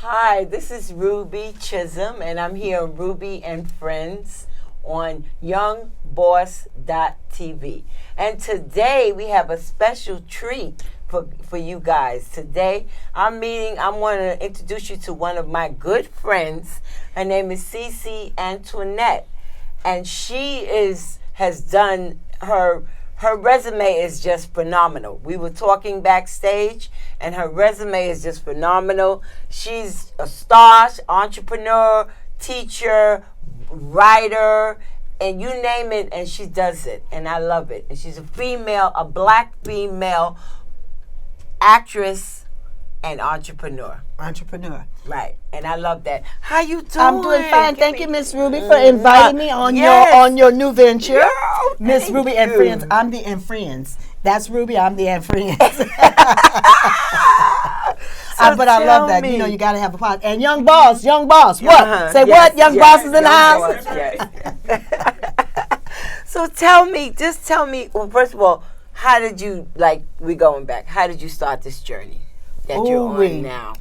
Hi, this is Ruby Chisholm, and I'm here on Ruby and Friends on YoungBoss.tv. And today we have a special treat for you guys. Today I want to introduce you to one of my good friends. Her name is CeCe Antoinette, and she has done her resume is just phenomenal. We were talking backstage, and her resume is just phenomenal. She's a star, entrepreneur, teacher, writer, and you name it, and she does it, and I love it. And she's a black female actress and entrepreneur. Right, and I love that. How you doing? I'm doing fine. Thank you, Miss Ruby, for inviting me on your new venture. Miss Ruby and Friends. I'm the and Friends. That's Ruby. I'm the and Friends. But I love that. You know, you got to have a pot. And young boss. What? Say what? Young boss is in the house. So tell me. Well, first of all, how did you we going back? How did you start this journey that you're on now?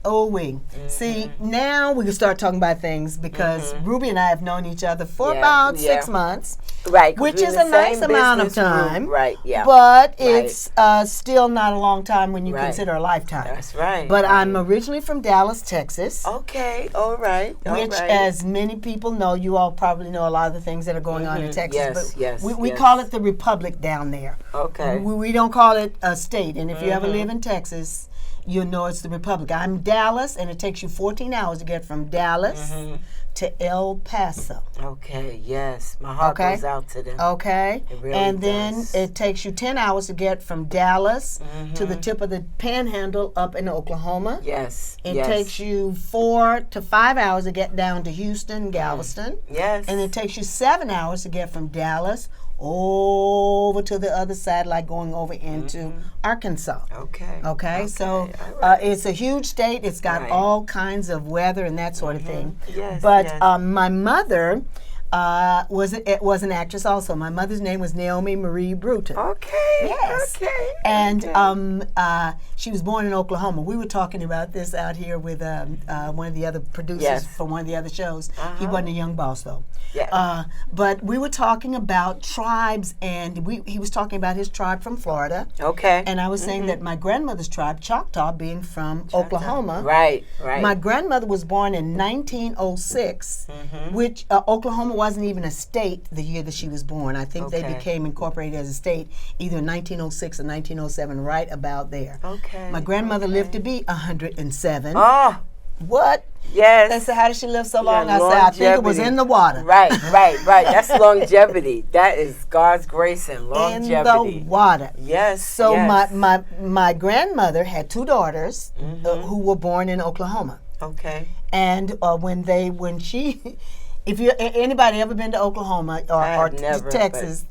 See, now we can start talking about things because Ruby and I have known each other for about 6 months. Right. Which is a nice amount of time. Right, yeah. But it's still not a long time when you consider a lifetime. That's right. But I'm originally from Dallas, Texas. Okay, all right. Which, as many people know, you all probably know a lot of the things that are going on in Texas. Yes, we call it the Republic down there. Okay. We don't call it a state. And if you ever live in Texas, you'll know it's the Republic. I'm Dallas, and it takes you 14 hours to get from Dallas to El Paso. Okay, yes. My heart goes out to them. Okay. It really and does. Then it takes you 10 hours to get from Dallas to the tip of the panhandle up in Oklahoma. Yes. It takes you 4 to 5 hours to get down to Houston, Galveston. Yes. And it takes you 7 hours to get from Dallas over to the other side, like going over into Arkansas. Okay. So it's a huge state. It's got all kinds of weather and that sort of thing. Yes. But my mother was an actress also. My mother's name was Naomi Marie Bruton. Okay. Yes. Okay. And she was born in Oklahoma. We were talking about this out here with one of the other producers for one of the other shows. He wasn't a young boss though. Yeah. But we were talking about tribes, and he was talking about his tribe from Florida. Okay. And I was saying that my grandmother's tribe, Choctaw, being from Oklahoma. Right. My grandmother was born in 1906, which Oklahoma wasn't even a state the year that she was born. I think they became incorporated as a state either in 1906 or 1907, right about there. Okay. My grandmother lived to be 107. Oh. What? Yes. They said, how did she live so long? I said, I think it was in the water. Right. That's longevity. That is God's grace and longevity. In the water. Yes. So my grandmother had 2 daughters who were born in Oklahoma. Okay. And if anybody ever been to Oklahoma or never, Texas,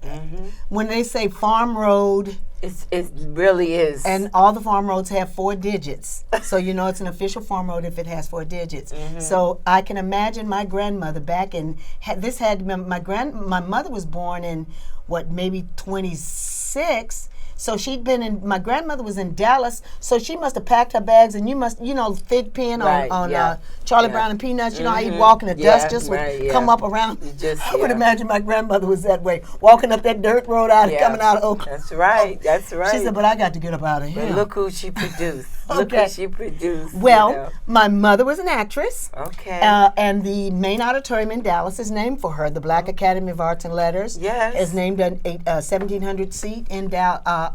when they say farm road, it really is. And all the farm roads have 4 digits. So you know it's an official farm road if it has 4 digits. So I can imagine my grandmother back in, my mother was born in maybe 26. So my grandmother was in Dallas, so she must have packed her bags, and Thick Pin on Charlie Brown and Peanuts, how you'd walk and the dust just would come up around. I would imagine my grandmother was that way, walking up that dirt road coming out of Oakland. That's right. She said, but I got to get up out of here. But look who she produced. Look who she produced. Well, my mother was an actress. Okay. And the main auditorium in Dallas is named for her. The Black Academy of Arts and Letters is named a 1,700 seat in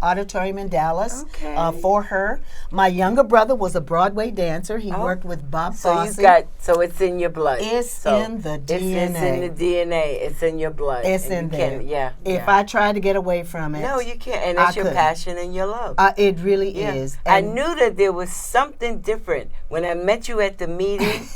auditorium in Dallas for her. My younger brother was a Broadway dancer. He worked with Bob Fosse. So it's in your blood. It's in the DNA. It's in the DNA. It's in your blood. It's in there. If I try to get away from it, no, you can't. And it's your passion and your love. It really is. I knew that there was something different when I met you at the meeting.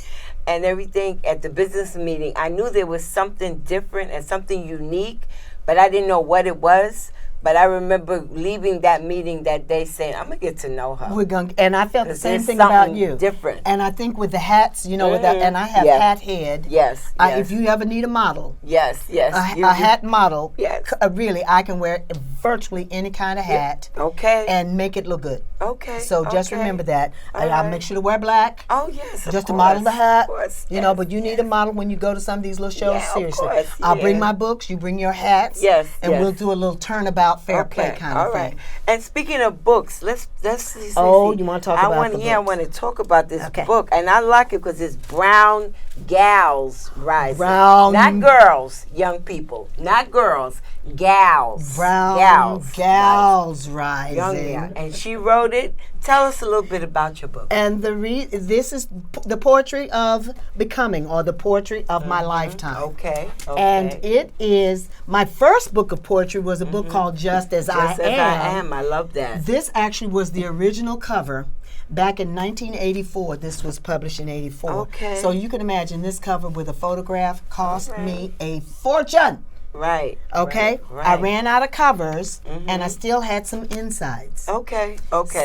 And everything at the business meeting, I knew there was something different and something unique, but I didn't know what it was. But I remember leaving that meeting that day saying, I'm going to get to know her. And I felt the same thing about you. Different. And I think with the hats, and I have hat head. Yes. If you ever need a model. Yes. A hat model. Yes. Really, I can wear virtually any kind of hat. Okay. And make it look good. Okay. So just remember that. I'll make sure to wear black. Oh, yes. Just to model the hat. Of course. You know, but you need a model when you go to some of these little shows. Yeah, Seriously. of course. I'll bring my books, you bring your hats. Yes. And we'll do a little turnabout fair play kind of thing. And speaking of books, let's see. Oh, you want to talk about the books? I want to talk about this book. And I like it because it's Brown Gals Rising. Not girls, young people. Not girls. Gals. Brown Gals Rising. And she wrote it. Tell us a little bit about your book. And this is the poetry of becoming, or the poetry of my lifetime. Okay. And it is, my first book of poetry was a book called Just As I Am. I love that. This actually was the original cover. Back in 1984, this was published in 84. Okay. So you can imagine this cover with a photograph cost me a fortune. Right. Okay. Right. I ran out of covers, and I still had some insides. Okay.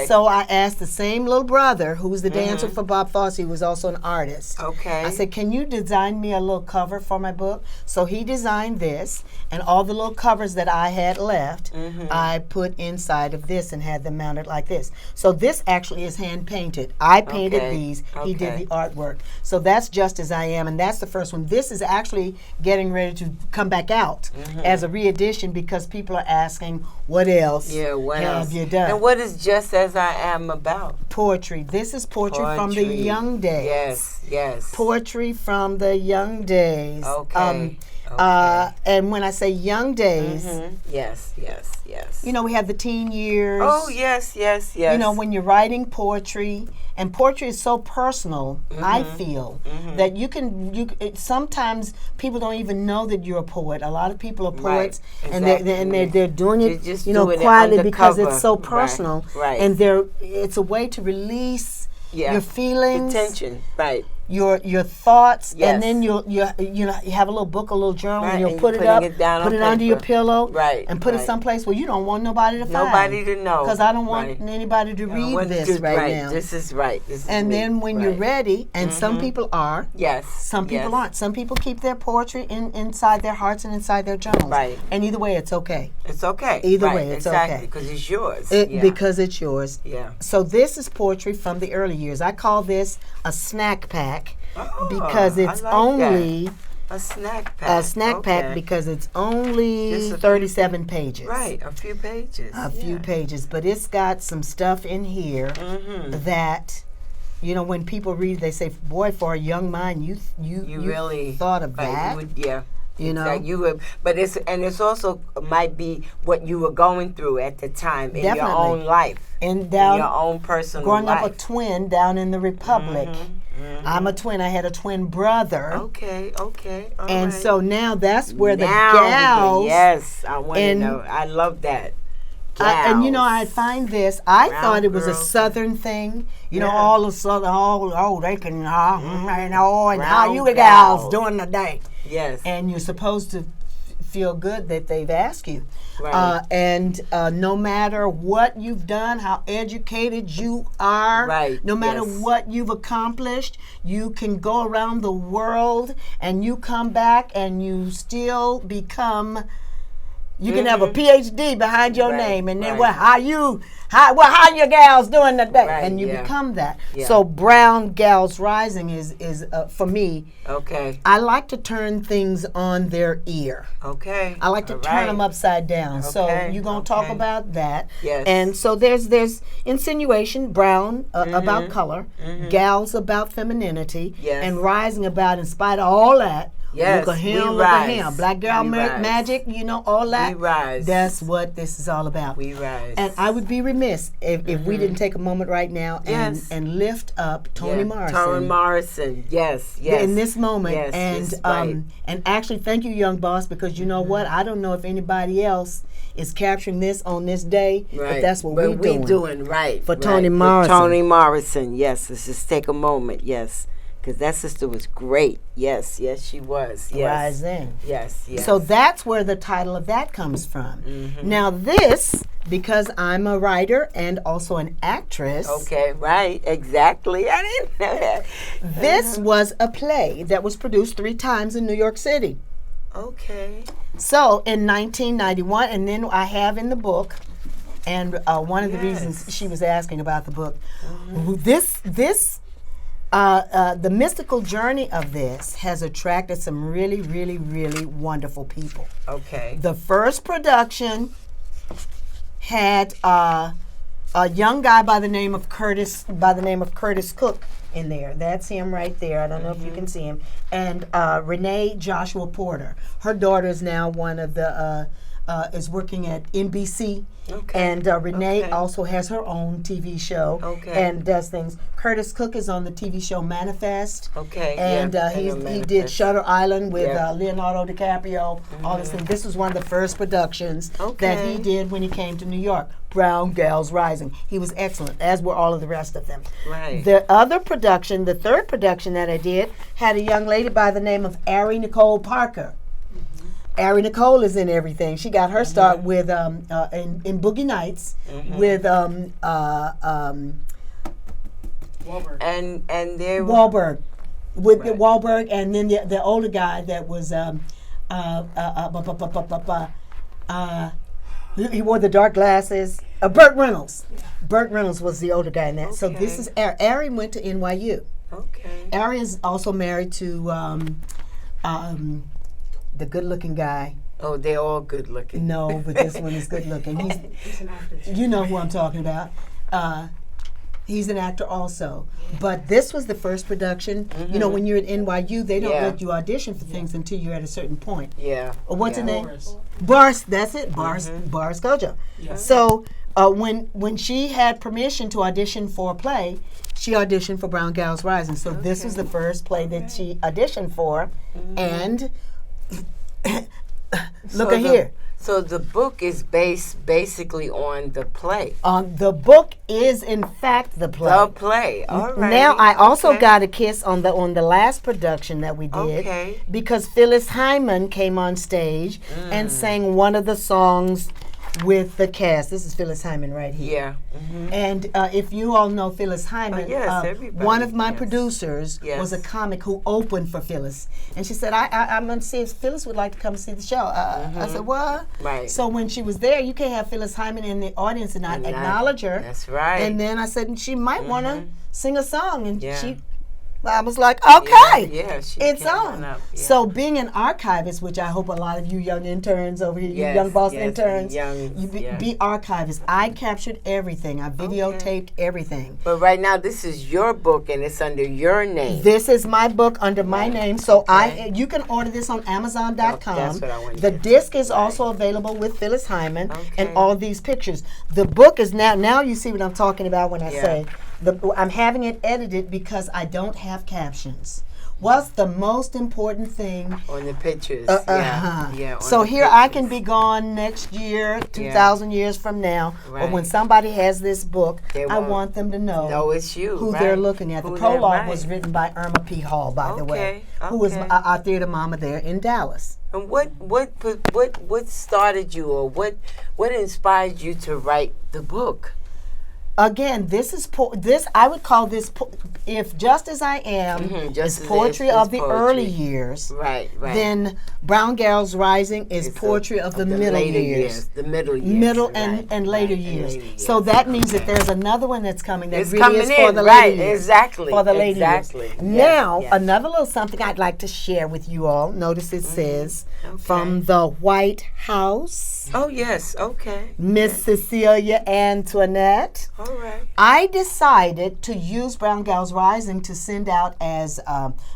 So I asked the same little brother, who was the dancer for Bob Fosse, who was also an artist. Okay. I said, "Can you design me a little cover for my book?" So he designed this, and all the little covers that I had left, I put inside of this and had them mounted like this. So this actually is hand painted. I painted these. He did the artwork. So that's Just As I Am, and that's the first one. This is actually getting ready to come back out as a re-edition because people are asking, what else have you done? And what is Just As I Am about? Poetry. This is poetry from the young days. Yes. Poetry from the young days. Okay. And when I say young days, yes. you know, we have the teen years. Oh, yes. You know, when you're writing poetry, and poetry is so personal, I feel, that sometimes people don't even know that you're a poet. A lot of people are poets, and they're doing it, you know, quietly because it's so personal. Right. And it's a way to release your feelings, the tension, right? Your thoughts, and then you have a little book, a little journal, and you'll put it up, put it under your pillow, and put it someplace where you don't want nobody to find. Nobody to know. Because I don't want anybody to read this right now. This is right. And then when you're ready, and some people are, yes, some people aren't. Some people keep their poetry inside their hearts and inside their journals. Right. And either way, it's okay. It's okay. Either way, it's okay. Because it's yours. Because it's yours. Yeah. So this is poetry from the early years. I call this a snack pack. Because it's only a snack pack. A snack pack because it's only 37 pages. Right, a few pages. A few pages, but it's got some stuff in here that, you know, when people read, they say, "Boy, for a young mind, you really thought of that." You know, but it's also might be what you were going through at the time in your own life, in your own personal growing life. Growing up a twin down in the Republic. I'm a twin. I had a twin brother. Okay. And so now that's where the gals. Yes, I want to know. I love that. And you know, I find this. I thought it was a Southern thing. You know, all of Southern, they can, and how you gals doing today? Yes. And you're supposed to feel good that they've asked you. Right. And no matter what you've done, how educated you are, no matter what you've accomplished, you can go around the world and you come back and you still become. You can have a PhD behind your name, and then how you gals doing today, and you become that. So Brown Gals Rising is for me. Okay. I like to turn things on their ear. Okay. I like to turn them upside down. Okay. So you're gonna talk about that. Yes. And so there's insinuation, brown about color, gals about femininity, and rising about in spite of all that. Yes, look at him. Black girl magic, you know, all that. We rise. That's what this is all about. We rise. And I would be remiss if we didn't take a moment right now and lift up Toni Morrison. Toni Morrison, yes. In this moment. Yes, and actually thank you, young boss, because you know what? I don't know if anybody else is capturing this on this day, but that's what we're doing. For Toni Morrison. For Toni Morrison, yes. Let's just take a moment, yes. Because that sister was great. Yes, she was. Yes. Rising. Yes. So that's where the title of that comes from. Now this, because I'm a writer and also an actress. Okay, right. Exactly. I didn't know that. This was a play that was produced 3 times in New York City. Okay. So in 1991, and then I have in the book, and one of the reasons she was asking about the book, the mystical journey of this has attracted some really, really, really wonderful people. Okay. The first production had a young guy by the name of Curtis Cook in there. That's him right there. I don't know if you can see him. And Renee Joshua Porter. Her daughter is now one of the is working at NBC. Okay. And Renee also has her own TV show and does things. Curtis Cook is on the TV show Manifest. Okay. And he did Shutter Island with Leonardo DiCaprio, all this thing. This was one of the first productions that he did when he came to New York. Brown Gals Rising. He was excellent, as were all of the rest of them. Right. The other production, the third production that I did, had a young lady by the name of Ari Nicole Parker. Ari Nicole is in everything. She got her start with in Boogie Nights with Wahlberg. And there Wahlberg with Wahlberg, and then the older guy that was he wore the dark glasses. Burt Reynolds. Burt Reynolds was the older guy in that. So this is Ari went to NYU. Okay. Ari is also married to the good-looking guy. Oh, they're all good-looking. No, but this one is good-looking. He's an actor. You know who I'm talking about. He's an actor also. But this was the first production. You know, when you're at NYU, they don't let you audition for things until you're at a certain point. Yeah. What's the name? Boris. That's it. Boris Gojo. Yeah. So when she had permission to audition for a play, she auditioned for Brown Gals Rising. So this was the first play that she auditioned for, and look at here. So the book is based basically on the play. The book is in fact the play. The play. All right. Now I also got a kiss on the last production that we did because Phyllis Hyman came on stage and sang one of the songs with the cast. This is Phyllis Hyman right here. Yeah. And if you all know Phyllis Hyman, one of my producers was a comic who opened for Phyllis. And she said, I'm going to see if Phyllis would like to come see the show. I said, what? Right. So when she was there, you can't have Phyllis Hyman in the audience and not acknowledge her. That's right. And then I said, she might want to sing a song. And I was like, okay, it's on. So being an archivist, which I hope a lot of you young interns over here, you young boss interns, you be archivists. I captured everything. I videotaped everything. But right now, this is your book, and it's under your name. This is my book under my name. So you can order this on Amazon.com. That's what I want to The disc is also available with Phyllis Hyman and all these pictures. The book is now you see what I'm talking about when I say I'm having it edited because I don't have captions. What's the most important thing? On the pictures. So here I can be gone next year, 2,000 years from now. Right. But when somebody has this book, I want them to know it's you, who they're looking at. The prologue was written by Irma P. Hall, by the way, who was our theater mama there in Dallas. And what started you, or what inspired you to write the book? Again, this I would call this, if Just As I Am is poetry of the early years, then Brown Gals Rising is poetry of the middle years. The middle years. Middle and later years. So that means that there's another one that's coming that really is for the later years. Exactly. For the later years. Now, another little something I'd like to share with you all. Notice it says, from the White House. Oh, yes. Okay. Miss Cecilia Antoinette. All right. I decided to use Brown Gals Rising to send out as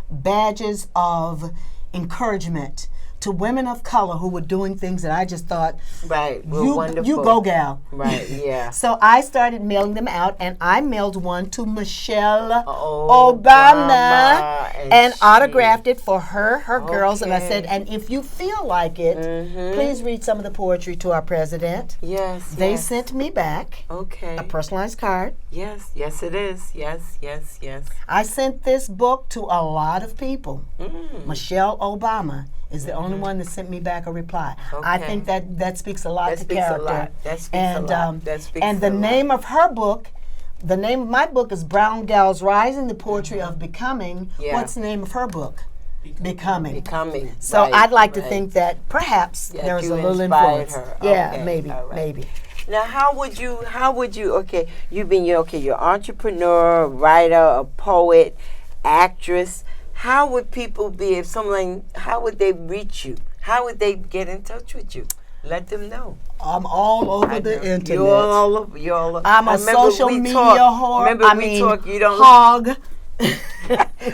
badges of encouragement to women of color who were doing things that I just thought, you go gal. Right, yeah. So I started mailing them out, and I mailed one to Michelle Obama and autographed it for her girls, and I said, and if you feel like it, please read some of the poetry to our president. Yes. They sent me back a personalized card. Yes, yes it is. Yes. I sent this book to a lot of people. Michelle Obama is the only one that sent me back a reply. I think that speaks a lot to character. That speaks a lot. And the name of her book, the name of my book is Brown Gals Rising, the Poetry of Becoming. What's the name of her book? becoming. So right, I'd like to right. think that perhaps Yeah, there was you a little inspired influence. her. Yeah, Okay, maybe, all right. maybe. Now, how would you? Okay, you're entrepreneur, writer, a poet, actress. How would people be if someone? How would they reach you? How would they get in touch with you? Let them know. I'm all over the internet. You're all over. You're all over. I'm a social media whore. You don't. Hog.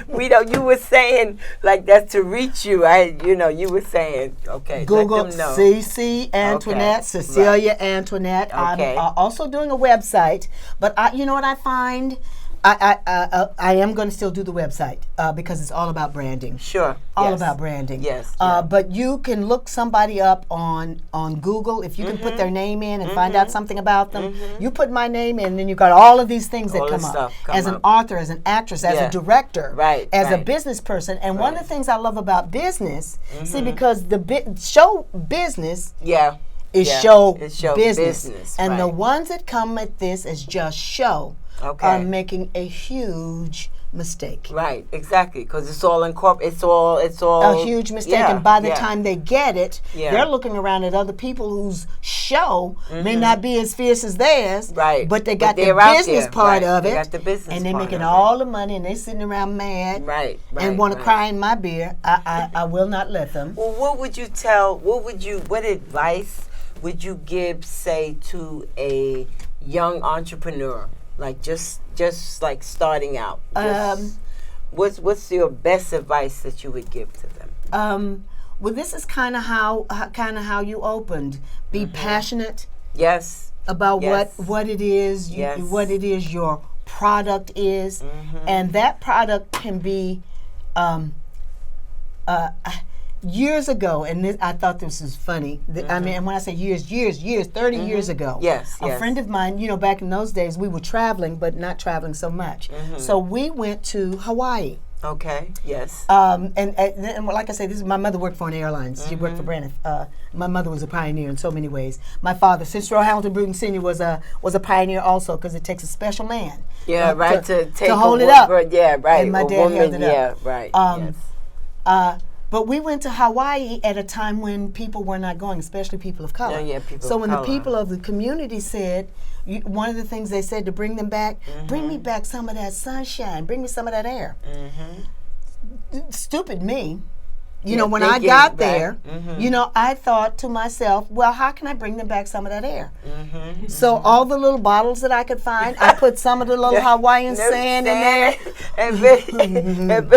We don't. You were saying like that's to reach you. You were saying okay. Google let them know. CeCe Antoinette, Okay, Cecilia Antoinette. Okay. I'm also doing a website, but you know what I find? I am going to still do the website because it's all about branding. Sure. All yes. about branding. Yes. Yeah. But you can look somebody up on Google if you can put their name in and find out something about them. You put my name in, and then you got all of these things that All come this up. stuff come As an up. author, as an actress, as Yeah. a director, Right, as a right. business person. And one of Right. the things I love about business, see, because the show business Yeah. is Yeah. show It's show business. And the right. ones that come at this as just show Okay. are making a huge mistake. Right, exactly, because it's all It's all. A huge mistake, yeah, and by the yeah. time they get it, Yeah. they're looking around at other people whose show may not be as fierce as theirs, Right. but they But got the they're out business there, part right. of They it, got the business and they're part making of it. all the money, and they're sitting around mad Right, right, and want to right. cry in my beer. I will not let them. Well, what advice would you give, say, to a young entrepreneur, like just like starting out? What's your best advice that you would give to them? Well, this is kind of how you opened. Be passionate Yes. about Yes. what it is, Yes. what it is your product is, and that product can be years ago. And I thought this was funny. I mean, and when I say years, 30 years ago. Yes, a yes. friend of mine, back in those days, we were traveling, but not traveling so much. So we went to Hawaii. Okay. Yes. And like I say, my mother worked for an airlines. She worked for Brandon. My mother was a pioneer in so many ways. My father, Cicero Hamilton Bruton Sr., was a pioneer also, because it takes a special man. Yeah. Right. To take to hold a it up. woman, yeah. Right. And my a dad woman, held it up. Yeah. Right. Yes. But we went to Hawaii at a time when people were not going, especially people of color. Yeah, people so of when color. the people of the community said, one of the things they said to bring them back, bring me back some of that sunshine, bring me some of that air. Stupid me. When I got there, I thought to myself, well, how can I bring them back some of that air? So all the little bottles that I could find, I put some of the little Hawaiian sand in there. And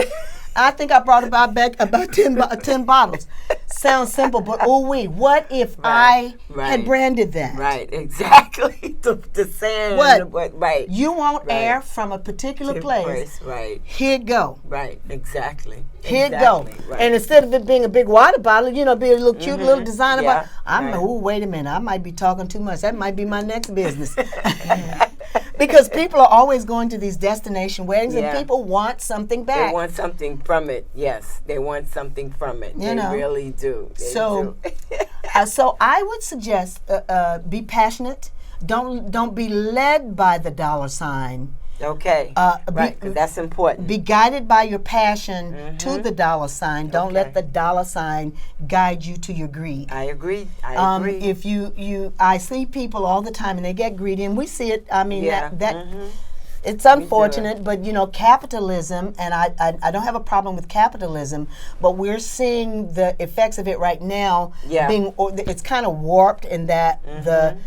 I think I brought about 10 bottles. Sounds simple, but what if I had branded that? Right, exactly. The sand. Right. You want air from a particular place. Right. Here it go. Right, exactly. Here it go. Right. And instead of it being a big water bottle, be a little cute little designer bottle. Wait a minute, I might be talking too much. That might be my next business. Because people are always going to these destination weddings, and people want something back. They want something from it. Yes, they want something from it. They really do. So I would suggest be passionate. Don't be led by the dollar sign. Okay. Right, 'cause that's important. Be guided by your passion to the dollar sign. Don't let the dollar sign guide you to your greed. I agree. I agree. If I see people all the time and they get greedy, and we see it. I mean, it's unfortunate, but capitalism, and I don't have a problem with capitalism, but we're seeing the effects of it right now. Yeah. It's kind of warped in that the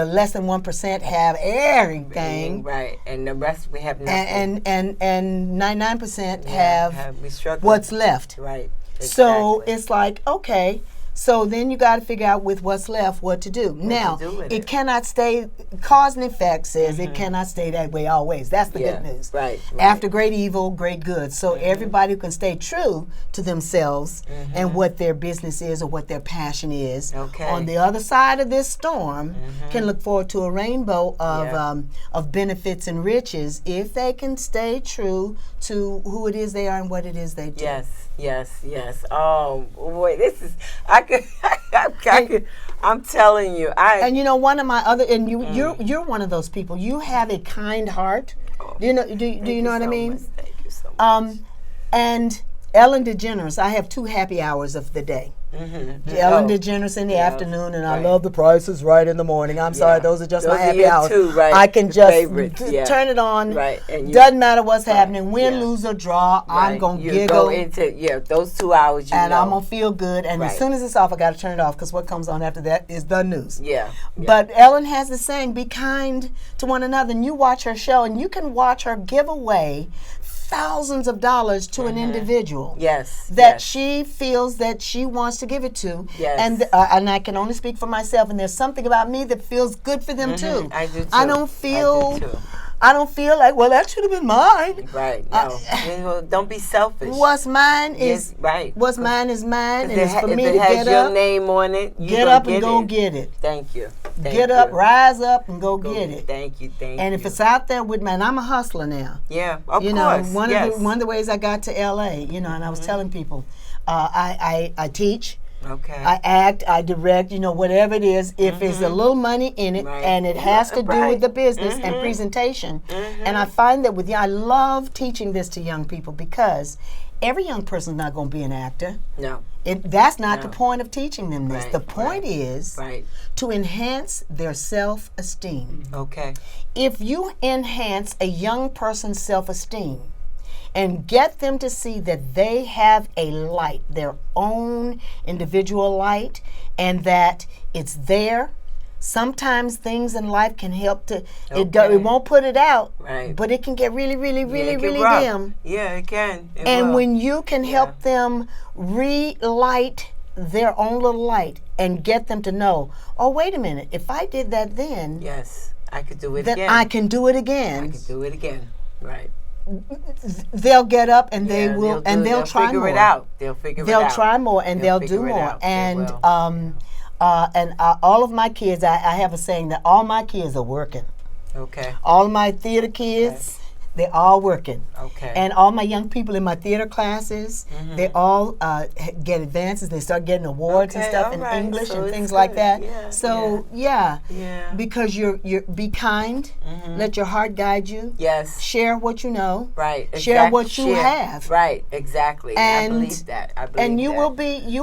less than 1% have everything, right, and the rest we have nothing, and 99% have what's left. Right. Exactly. So it's like, okay. So then you got to figure out with what's left what to do. Now, it cannot stay, cause and effect says it cannot stay that way always. That's the good news. Right. After great evil, great good. So everybody who can stay true to themselves and what their business is or what their passion is, on the other side of this storm, can look forward to a rainbow of benefits and riches if they can stay true to who it is they are and what it is they do. Yes. Oh boy, this is I'm telling you. And one of my other, and you're one of those people. You have a kind heart. Do you know what I mean? Thank you so much. And Ellen DeGeneres, I have 2 happy hours of the day. Ellen DeGeneres in the afternoon, and I love The Price is Right in the morning. I'm sorry, those are just my happy hours. I can just turn it on. And doesn't matter what's happening, win, lose, or draw. I'm gonna giggle. Go into those 2 hours, and I'm gonna feel good. And as soon as it's off, I gotta turn it off because what comes on after that is the news. But Ellen has the saying, "Be kind to one another." And you watch her show, and you can watch her give away thousands of dollars to an individual that she feels that she wants to give it to, and I can only speak for myself, and there's something about me that feels good for them too. I do too. I don't feel like, well, that should have been mine. No, don't be selfish. What's mine is What's mine is mine, and it's for me to get up. If it has your name on it, get up and go get it. Thank you. Get up, rise up, and go get it. Thank you. And if it's out there with me, and I'm a hustler now. Of course. One of the ways I got to LA, and I was telling people, I teach. I act, I direct, whatever it is. If there's a little money in it and it has to do with the business and presentation. And I find that I love teaching this to young people because every young person's not going to be an actor. No. That's not the point of teaching them this. The point is to enhance their self-esteem. If you enhance a young person's self-esteem, and get them to see that they have a light, their own individual light, and that it's there. Sometimes things in life can help to, it won't put it out, but it can get really, really, really, really dim. It can. And when you can help them relight their own little light and get them to know, oh, wait a minute, if I did that then, I could do it then again. I can do it again. I can do it again. They'll get up and they'll try more. They'll figure it out. They'll try more and they'll do more. And all of my kids, I have a saying that all my kids are working. All of my theater kids, they're all working. And all my young people in my theater classes, they all get advances. They start getting awards and stuff in English and things like that. Because be kind. Let your heart guide you. Share what you know. Share what you have. Exactly. And I believe that. And you'll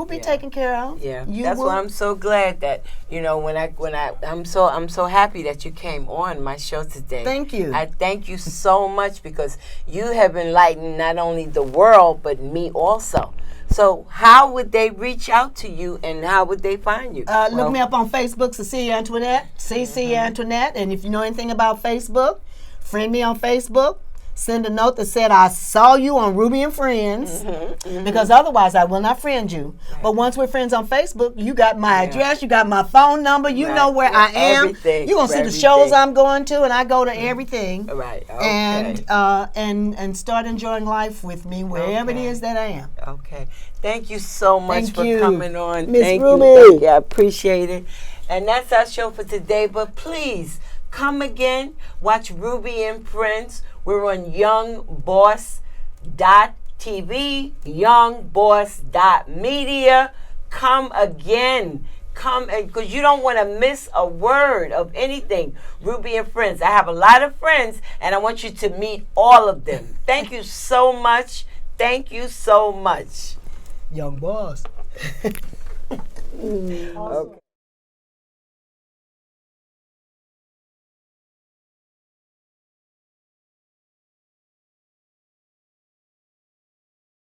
be taken care of. That's why I'm so glad that I'm so happy that you came on my show today. Thank you. I thank you so much because you have enlightened not only the world but me also. So how would they reach out to you and how would they find you? Look me up on Facebook, CeCe Antoinette, CeCe Antoinette. And if you know anything about Facebook, friend me on Facebook. Send a note that said, I saw you on Ruby and Friends, because otherwise I will not friend you. But once we're friends on Facebook, you got my address, you got my phone number, you know where I am. You're going to see the shows I'm going to, and I go to everything. And start enjoying life with me wherever it is that I am. Thank you so much for coming on. Miss Ruby. Thank you. I appreciate it. And that's our show for today. But please, come again. Watch Ruby and Friends. We're on youngboss.tv, youngboss.media. Come again. Come, because you don't want to miss a word of anything. Ruby and Friends. I have a lot of friends, and I want you to meet all of them. Thank you so much. Thank you so much. Young Boss. Okay.